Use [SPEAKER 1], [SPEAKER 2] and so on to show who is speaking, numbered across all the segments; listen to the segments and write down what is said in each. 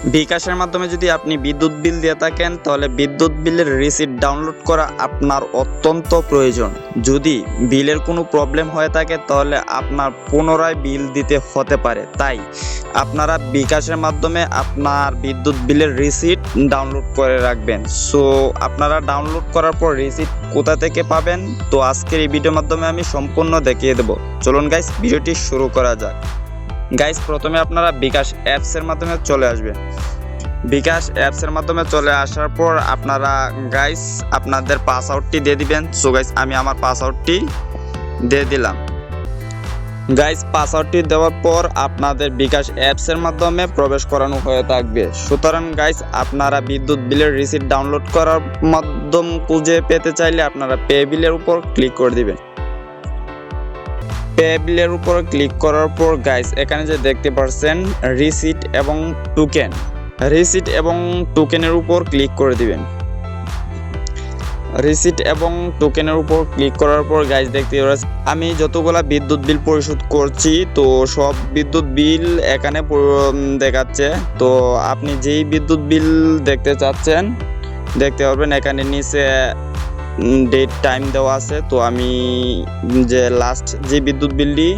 [SPEAKER 1] বিকাশের মাধ্যমে যদি আপনি বিদ্যুৎ বিল দিয়ে থাকেন তাহলে বিদ্যুৎ বিলের রিসিট ডাউনলোড করা আপনার অত্যন্ত প্রয়োজন। যদি বিলের কোনো প্রবলেম হয়ে থাকে তাহলে আপনার পুনরায় বিল দিতে হতে পারে, তাই আপনারা বিকাশের মাধ্যমে আপনার বিদ্যুৎ বিলের রিসিট ডাউনলোড করে রাখবেন। সো আপনারা ডাউনলোড করার পর রিসিট কোথা থেকে পাবেন, তো আজকের এই ভিডিওর মাধ্যমে আমি সম্পূর্ণ দেখিয়ে দেব। চলুন গাইস, ভিডিওটি শুরু করা যাক। গাইস, প্রথমে আপনারা বিকাশ অ্যাপসের মাধ্যমে চলে আসবেন। বিকাশ অ্যাপসের মাধ্যমে চলে আসার পর আপনারা গাইস আপনাদের পাসওয়ার্ডটি দিয়ে দিবেন। সো গাইস, আমি আমার পাসওয়ার্ডটি দিয়ে দিলাম। গাইস, পাসওয়ার্ডটি দেওয়ার পর আপনাদের বিকাশ অ্যাপসের মাধ্যমে প্রবেশ করানো হয়ে থাকবে। সুতরাং গাইস, আপনারা বিদ্যুৎ বিলের রিসিট ডাউনলোড করার মাধ্যম খুঁজে পেতে চাইলে আপনারা পে বিলের উপর ক্লিক করে দিবেন। পে বিলের উপর ক্লিক করার পর গাইস এখানে যে দেখতে পাচ্ছেন রিসিট এবং টোকেন, রিসিট এবং টোকেনের উপর ক্লিক করে দিবেন। রিসিট এবং টোকেনের উপর ক্লিক করার পর গাইস দেখতে পাচ্ছেন আমি যতগুলা বিদ্যুৎ বিল পরিশোধ করছি, তো সব বিদ্যুৎ বিল এখানে দেখাচ্ছে। তো আপনি যেই বিদ্যুৎ বিল দেখতে চাচ্ছেন দেখতে পারবেন, এখানে নিচে ডেট টাইম দেওয়া আছে। তো আমি যে লাস্ট যে বিদ্যুৎ বিলটি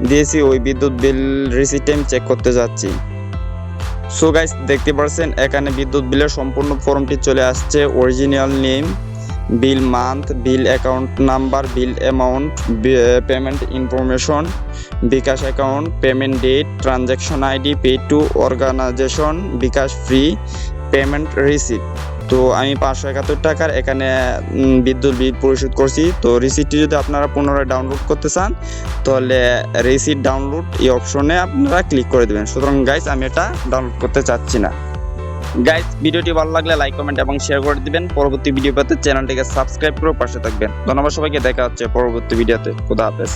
[SPEAKER 1] দিয়েছি ওই বিদ্যুৎ বিল রিসিট আমি চেক করতে যাচ্ছি। সো গাইস দেখতে পাচ্ছেন এখানে বিদ্যুৎ বিলের সম্পূর্ণ ফর্মটি চলে আসছে। Original name, bill month, bill account number, bill amount, payment information, bKash account, payment date, transaction ID, pay to organization, bKash free, payment receipt. তো আমি 571 টাকার এখানে বিদ্যুৎ বিল পরিশোধ করছি। তো রিসিটটি যদি আপনারা পুনরায় ডাউনলোড করতে চান তাহলে রিসিট ডাউনলোড এই অপশনে আপনারা ক্লিক করে দেবেন। সুতরাং গাইস আমি এটা ডাউনলোড করতে চাচ্ছি না। গাইস, ভিডিওটি ভালো লাগলে লাইক, কমেন্ট এবং শেয়ার করে দিবেন। পরবর্তী ভিডিও পেতে চ্যানেলটিকে সাবস্ক্রাইব করে পাশে থাকবেন। ধন্যবাদ সবাইকে, দেখা হচ্ছে পরবর্তী ভিডিওতে। খোদা হাফেজ।